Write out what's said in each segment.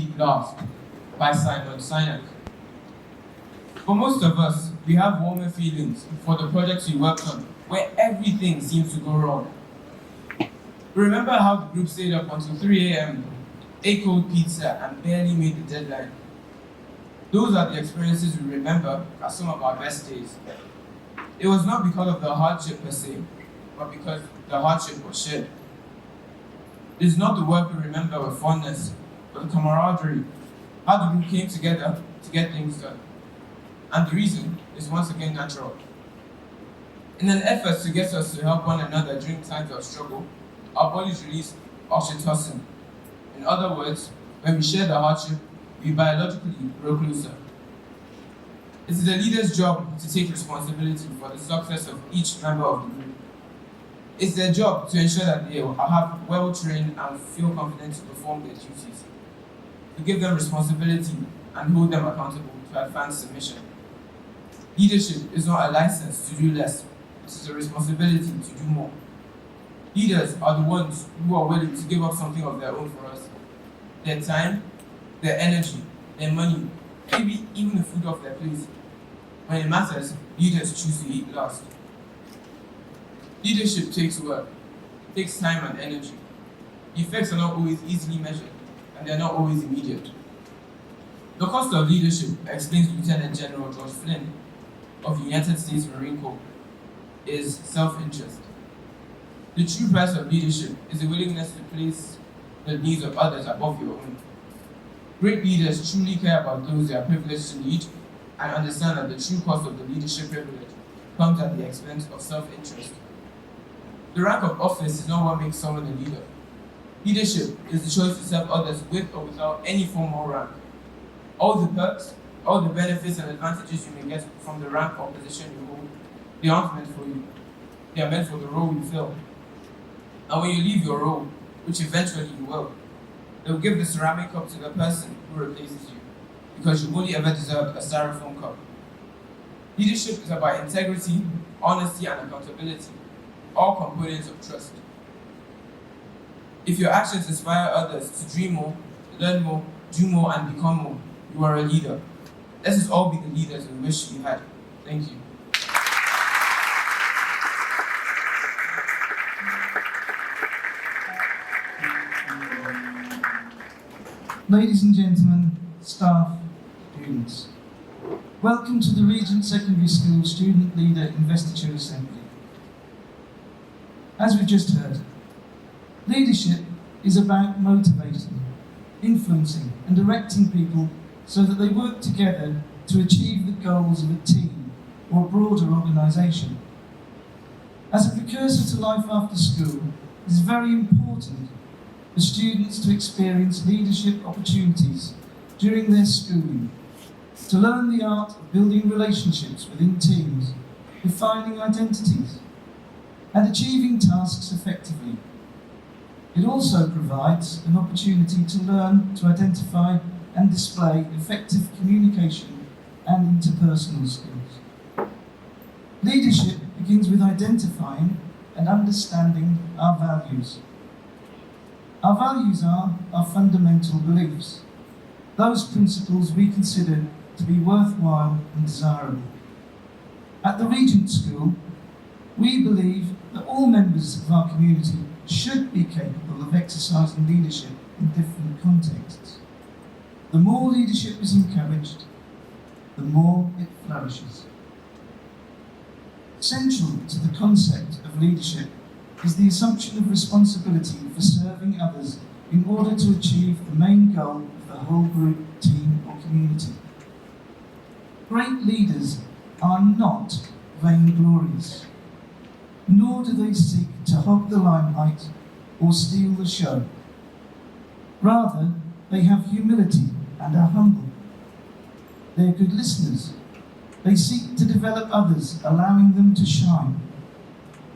Eat Last by Simon Sinek. For most of us, we have warmer feelings for the projects we worked on where everything seems to go wrong. We remember how the group stayed up until 3 a.m., ate cold pizza, and barely made the deadline. Those are the experiences we remember as some of our best days. It was not because of the hardship per se, but because the hardship was shared. It is not the work we remember with fondness, but the camaraderie, how the group came together to get things done. And the reason is once again natural. In an effort to get us to help one another during times of struggle, our bodies release oxytocin. In other words, when we share the hardship, we biologically grow closer. It is the leader's job to take responsibility for the success of each member of the group. It's their job to ensure that they have well-trained and feel confident to perform their duties, to give them responsibility and hold them accountable to advance the mission. Leadership is not a license to do less, it is a responsibility to do more. Leaders are the ones who are willing to give up something of their own for us. Their time, their energy, their money, maybe even the food off their plate. When it matters, leaders choose to eat last. Leadership takes work, takes time and energy. The effects are not always easily measured, and they are not always immediate. The cost of leadership, explains Lieutenant General George Flynn of the United States Marine Corps, is self-interest. The true price of leadership is the willingness to place the needs of others above your own. Great leaders truly care about those they are privileged to lead and understand that the true cost of the leadership privilege comes at the expense of self-interest. The rank of office is not what makes someone a leader. Leadership is the choice to serve others with or without any formal rank. All the perks, all the benefits and advantages you may get from the rank or position you hold, they aren't meant for you. They are meant for the role you fill. And when you leave your role, which eventually you will, they will give the ceramic cup to the person who replaces you, because you only ever deserved a styrofoam cup. Leadership is about integrity, honesty, and accountability, all components of trust. If your actions inspire others to dream more, learn more, do more, and become more, you are a leader. Let us all be the leaders we wish we had. Thank you. Ladies and gentlemen, staff, students, welcome to the Regent Secondary School Student Leader Investiture Assembly. As we've just heard, leadership is about motivating, influencing and directing people so that they work together to achieve the goals of a team or a broader organisation. As a precursor to life after school, it is very important for students to experience leadership opportunities during their schooling, to learn the art of building relationships within teams, defining identities, and achieving tasks effectively. It also provides an opportunity to learn to identify and display effective communication and interpersonal skills. Leadership begins with identifying and understanding our values. Our values are our fundamental beliefs, those principles we consider to be worthwhile and desirable. At the Regent School, we believe that all members of our community should be capable of exercising leadership in different contexts. The more leadership is encouraged, the more it flourishes. Central to the concept of leadership is the assumption of responsibility for serving others in order to achieve the main goal of the whole group, team or community. Great leaders are not vainglorious, nor do they seek to hog the limelight or steal the show. Rather, they have humility and are humble. They are good listeners. They seek to develop others, allowing them to shine.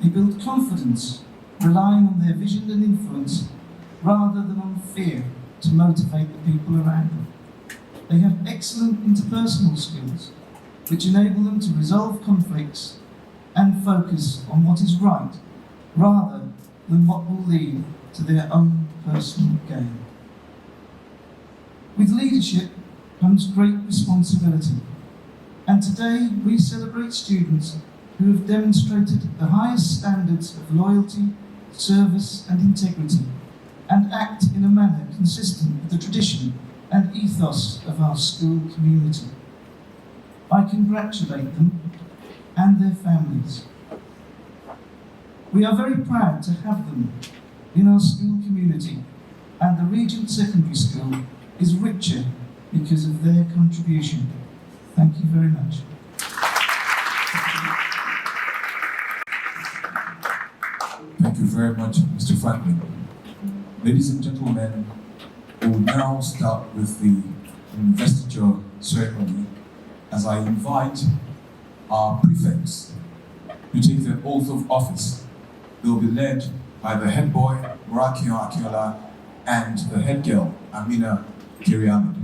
They build confidence, relying on their vision and influence, rather than on fear to motivate the people around them. They have excellent interpersonal skills, which enable them to resolve conflicts and focus on what is right, rather than what will lead to their own personal gain. With leadership comes great responsibility, and today we celebrate students who have demonstrated the highest standards of loyalty, service and integrity, and act in a manner consistent with the tradition and ethos of our school community. I congratulate them and their families. We are very proud to have them in our school community, and the Regent Secondary School is richer because of their contribution. Thank you very much. Thank you very much, Mr. Franklin. Ladies and gentlemen, we will now start with the investiture ceremony as I invite our prefects to take the oath of office. They will be led by the head boy, Murakio Akiola, and the head girl, Amina Kiriamid.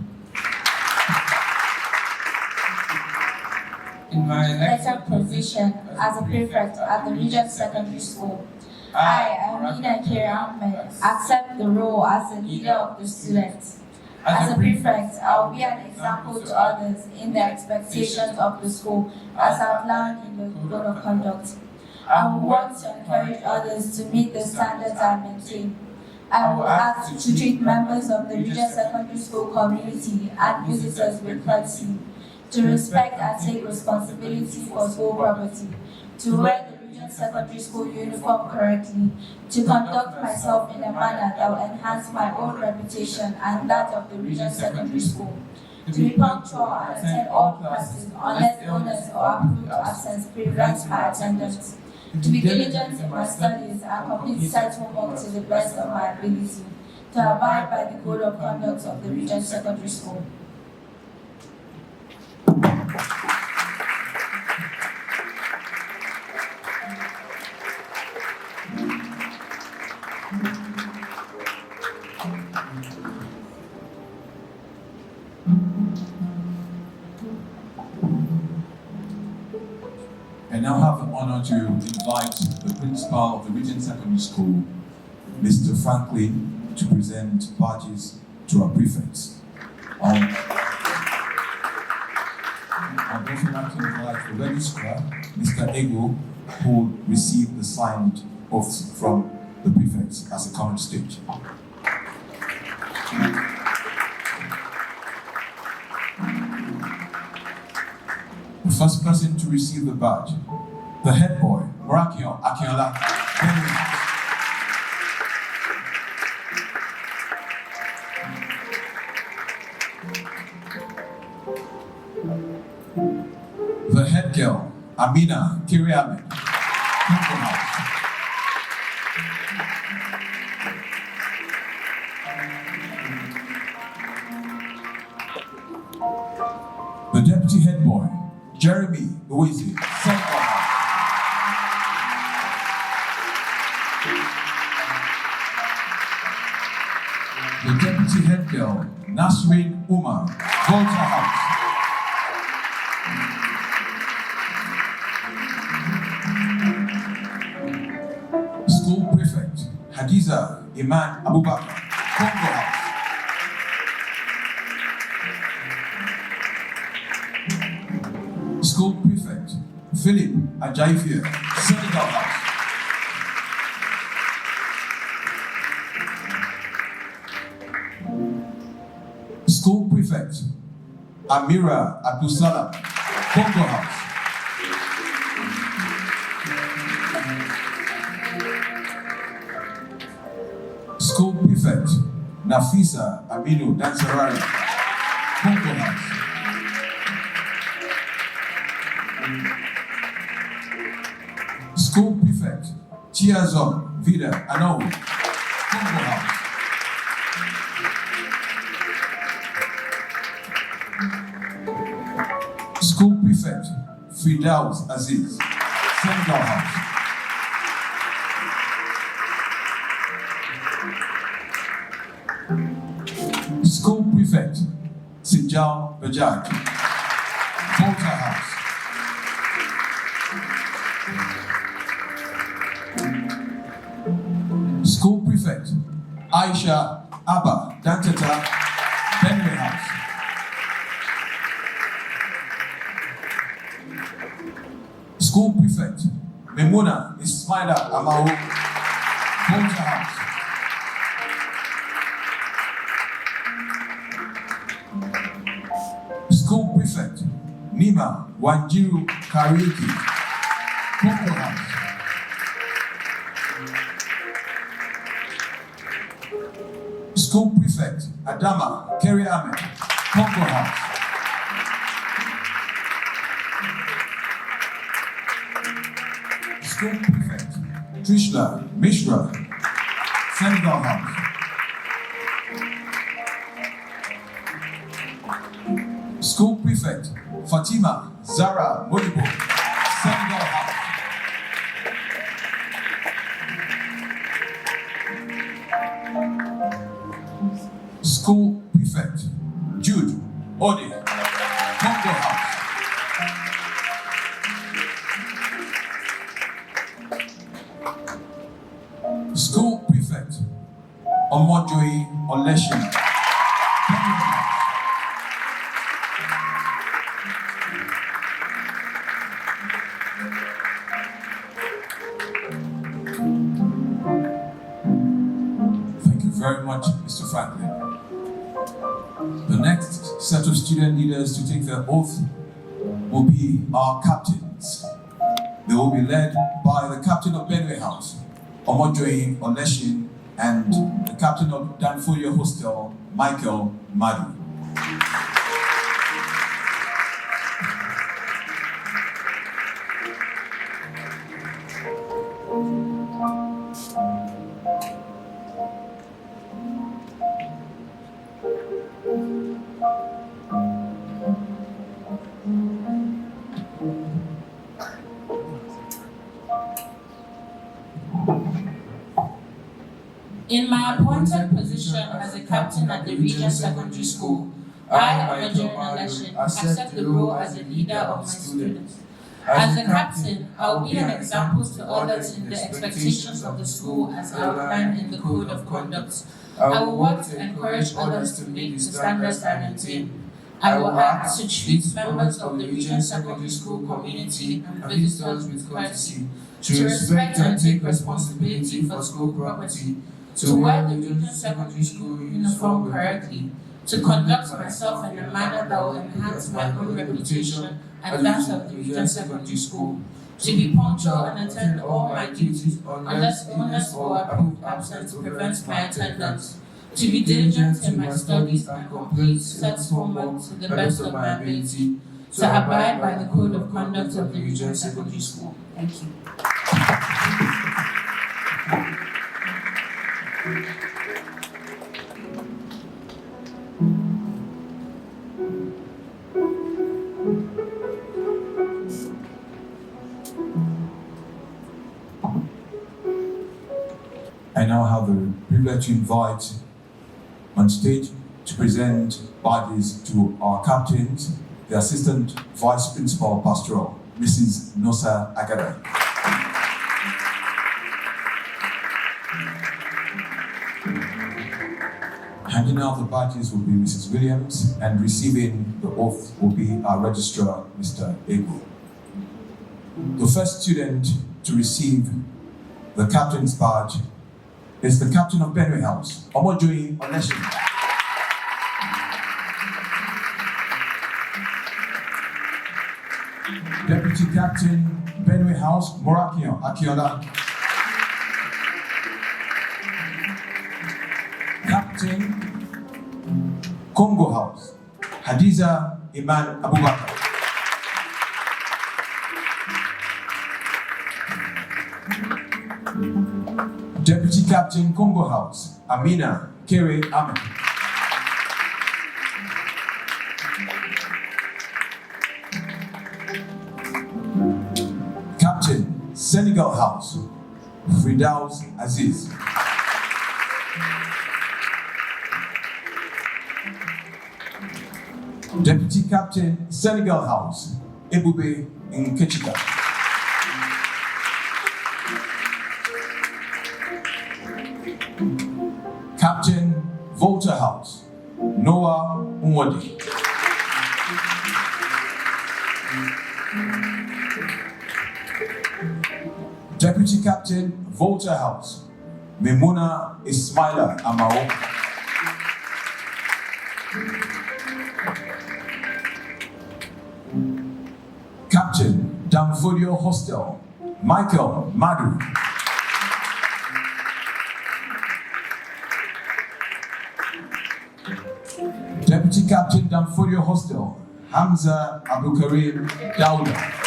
In my Letter position as a prefect at the Regent Secondary School, I, Amina Kiri Ahmed, accept the role as the leader of the students. As a prefect, I will be an example to others in the expectations of the school as outlined in the Code of Conduct. I will work to encourage others to meet the standards I maintain. I will act to treat members of the Regent Secondary School community and visitors with courtesy, to respect and take responsibility for school property, to wear the Regent Secondary School uniform correctly, to conduct myself in a manner that will enhance my own reputation and that of the Regent Secondary School, to be punctual and attend all classes unless illness or approved absence prevents my attendance, to be diligent in my studies and complete set homework to the best of my ability, to abide by the Code of Conduct of the Regent Secondary School. I now have the honor to invite the principal of the Regent Secondary School, Mr. Franklin, to present badges to our prefects. I'd also like to invite the registrar, Mr. Ego, who will receive the signed oaths from the prefects as a common stage. The first person to receive the badge, the head boy, Murakio Akiola. The head girl, Amina Kiriame. The deputy head boy, Jeremy Uwezi. The deputy head girl, Nasrin Umar, Volta House. School prefect, Hadiza Iman Abubakar, Congo House. School prefect, Philip Ajaifia, Senegal House. School prefect, Amira Abdulsalam, Congo House. School prefect, Nafisa Aminu Dansarari, Congo House. School prefect, Chiazon Vida Anou, Congo House. School prefect, Fidaus Aziz, Senegal House. School prefect, Sijal Bajaj, Volta House. School prefect, Aisha Abba Dantata, Benue House. School Prefect Memuna Ismaila Amao, Volta House. School Prefect Nima Wanjiru Kariuki, Volta House. School Prefect Adama Kerry Ahmed, Congo House. School Prefect Trishla Mishra, Senegal House. School Prefect Fatima Zara Modibo, Senegal House. School Prefect Jude Ode, Congo House. School Prefect Omojoy Oleshin, Congo House. Thank you very much, Mr. Franklin. The next set of student leaders to take their oath will be our captains. They will be led by the captain of Benway House, Omojoy Oleshin, and the captain of Danfodio Hostel, Michael Madu. In my appointed position as a captain at the Regent Secondary School, I, Omojoy Oleshin, accept the role as a leader of my students. As a captain, I will be an example to others in the expectations of the school as outlined in the Code of Conduct. I will work to encourage others to meet the standards I maintain. I will act to treat members of the Regent Secondary School community and visitors with courtesy, to respect and take responsibility for school property, to wear the Regent Secondary School uniform correctly, to conduct myself in a manner that will enhance my own reputation and that of the Regent Secondary School, to be punctual and attend all my duties unless illness or approved absence prevents my attendance, to be diligent in my studies and complete set homework to the best of my ability, to abide by the Code of Conduct of the Regent Secondary School. Thank you. I now have the privilege to invite on stage to present badges to our captains, the Assistant Vice Principal Pastoral, Mrs. Nosa Agada. Handing out the badges will be Mrs. Williams, and receiving the oath will be our registrar, Mr. Ego. The first student to receive the captain's badge is the captain of Benway House, Omojoy Oleshin. Deputy Captain, Benway House, Morakion Akiola. Captain, Congo House, Hadiza Iman Abubakar. Deputy Captain, Congo House, Amina Kere Ahmed. Captain, Senegal House, Fridaus Aziz. Deputy Captain, Senegal House, Ebube Nkechika. Captain, Volta House, Noah Umwadi. Deputy Captain, Volta House, Memuna Ismaila Amao. Captain, Damfodio Hostel, Michael Madu. Deputy Captain, Damfodio Hostel, Hamza Abukarim Dauda.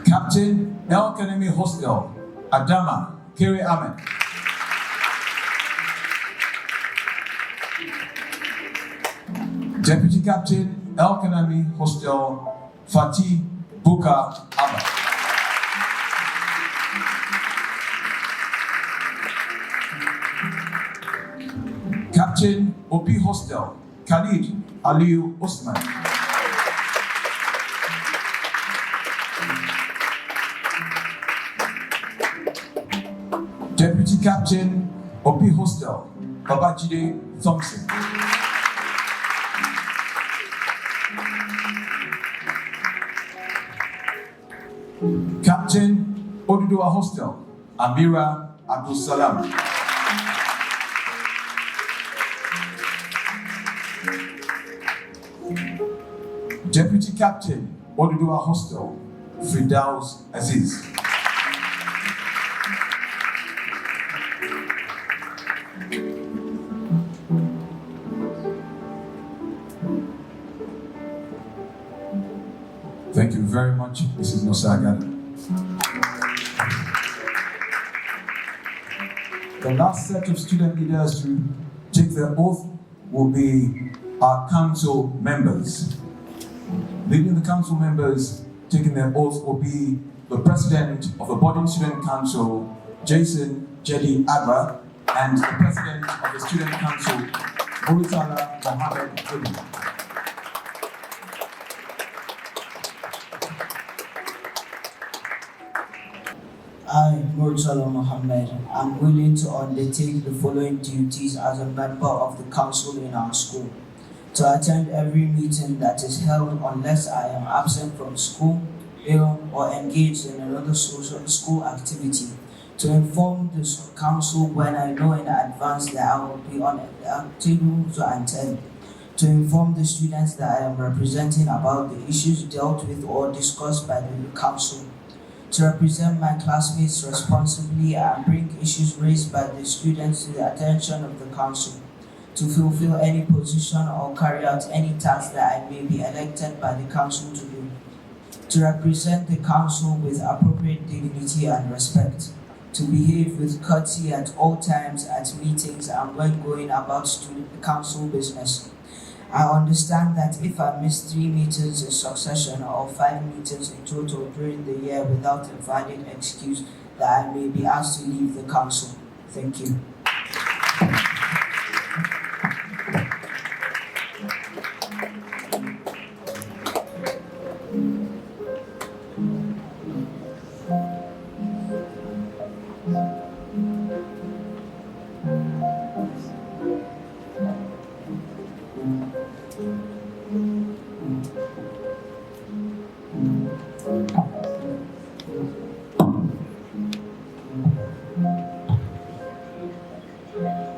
Captain, El Kanemi Hostel, Adama Kere Ahmed. Deputy Captain, El Kanemi Hostel, Fatih Buka Abba. Captain, OP Hostel, Khalid Aliu Osman. Deputy Captain, OP Hostel, Babajide Thompson. Captain, Oduduwa Hostel, Amira Abdul Salam. Deputy Captain, Oduduwa Hostel, Firdaus Aziz. Thank you very much, Mrs. Nosaga. The last set of student leaders to take their oath will be our council members. Leading the council members taking their oath will be the president of the Boarding Student Council, Jason Jedi Agba, and the president of the Student Council, Muritala Mohammed Ali. I, Muritala Mohammed, am willing to undertake the following duties as a member of the council in our school. To attend every meeting that is held unless I am absent from school, ill, or engaged in another school activity. To inform the council when I know in advance that I will be unable to attend. To inform the students that I am representing about the issues dealt with or discussed by the council. To represent my classmates responsibly and bring issues raised by the students to the attention of the council. To fulfill any position or carry out any task that I may be elected by the council to do. To represent the council with appropriate dignity and respect. To behave with courtesy at all times at meetings and when going about student council business. I understand that if I miss 3 meetings in succession or 5 meetings in total during the year without a valid excuse, that I may be asked to leave the council. Thank you.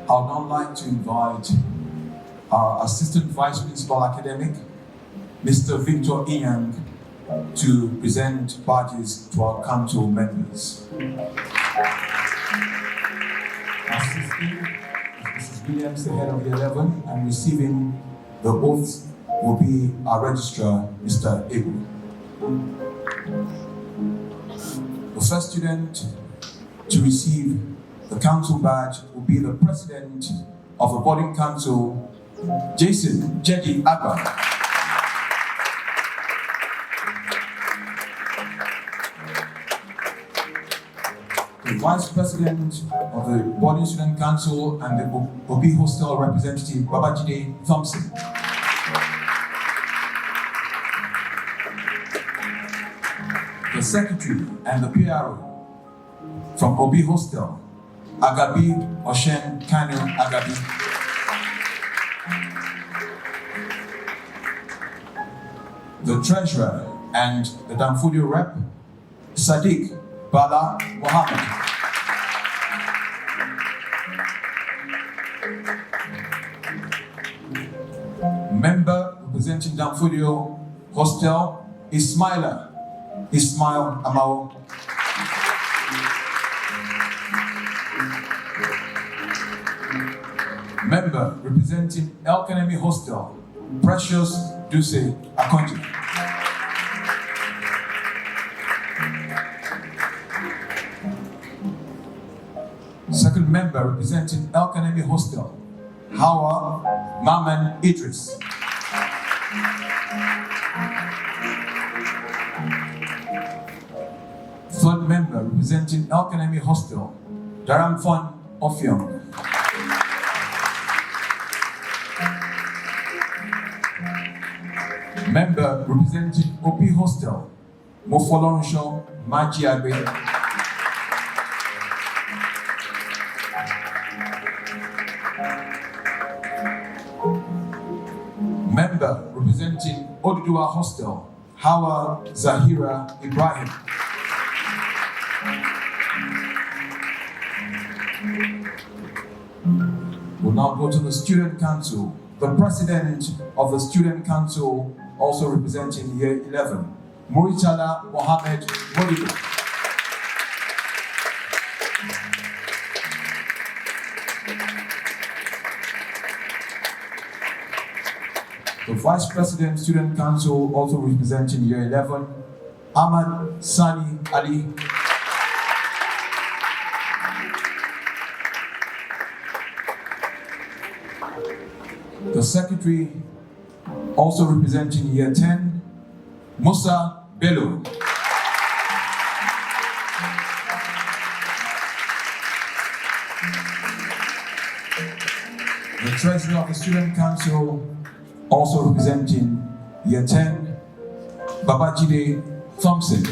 I would now like to invite our Assistant Vice Principal Academic, Mr. Victor Inyang, to present badges to our council members. Assisting Mrs. Williams, the head of the 11, and receiving the oaths will be our registrar, Mr. Egu. The first student to receive the council badge will be the president of the boarding council, Jason Jedi Agba. The vice president of the boarding student council and the Obi hostel representative, Babajide Thompson. The secretary and the PRO from Obi hostel, Agabi Oshen Kanu Agabi. the treasurer and the Danfodio rep, Sadiq Bala Mohammed. Member representing Danfodio Hostel, Ismail Amao. Member representing El Kanemi Hostel, Precious Duse Akonji. Second member representing El Kanemi Hostel, Hawa Maman Idris. Third member representing El Kanemi Hostel, Daramfon Ofiong. Member representing OP Hostel, Mofolonsho Majiagbe. Member representing Oduduwa Hostel, Hawa Zahira Ibrahim. We'll now go to the Student Council. The President of the Student Council, also representing Year 11, Muritala Mohammed Modibo. The Vice President, Student Council, also representing Year 11, Ahmad Sani Ali. The Secretary, also representing Year 10, Musa Bello. The Treasurer of the Student Council, also representing Year 10, Babajide Thompson.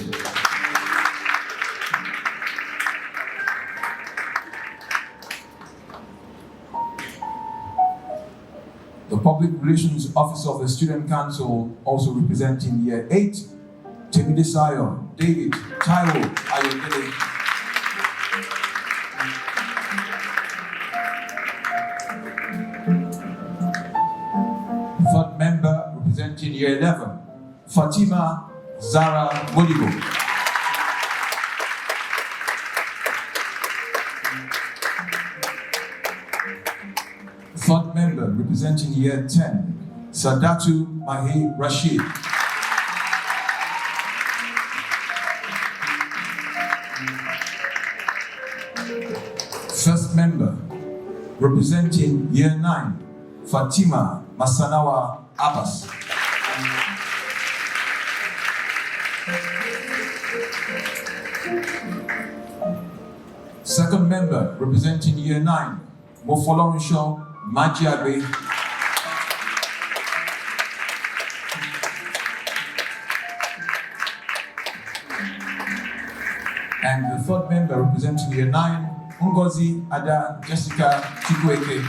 The Public Relations Officer of the Student Council, also representing Year 8, Temidesayo David Taiwo Ayodele. Third member representing Year 11, Fatima Zara Modibo. Third member representing Year 10, Sadatu Mahi Rashid. First member representing Year 9, Fatima Masanawa Abbas. Second member representing Year 9, Mofolonsho Majiabe. And the third member representing Year 9, Ngozi Ada Jessica Chikweke.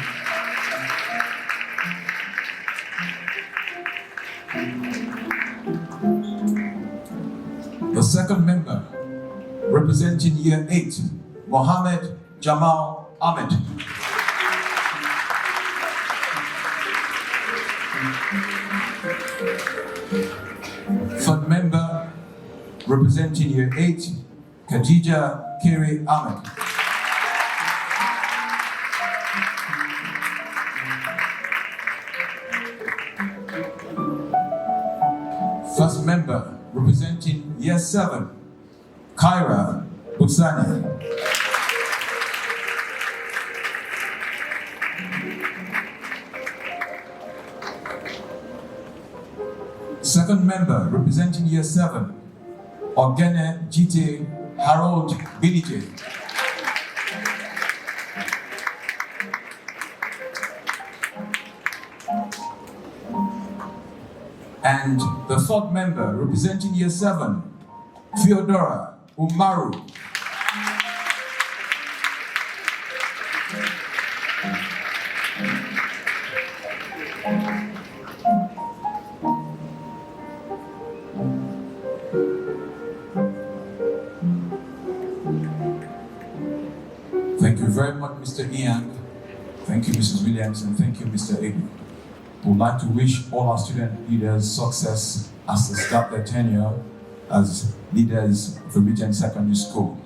The second member representing Year 8, Mohammed Jamal Ahmed. Third member representing Year 8, Khadija Kere Ahmed. First member representing Year 7, Kyra Butsani. Second member representing Year 7, Ogene Jite Harold Bilije. And the third member representing Year 7, Theodora Umaru. very much, Mr. Ian. Thank you, Mrs. Williams, and thank you, Mr. Abu. We would like to wish all our student leaders success as they start their tenure as leaders of the Regent Secondary School.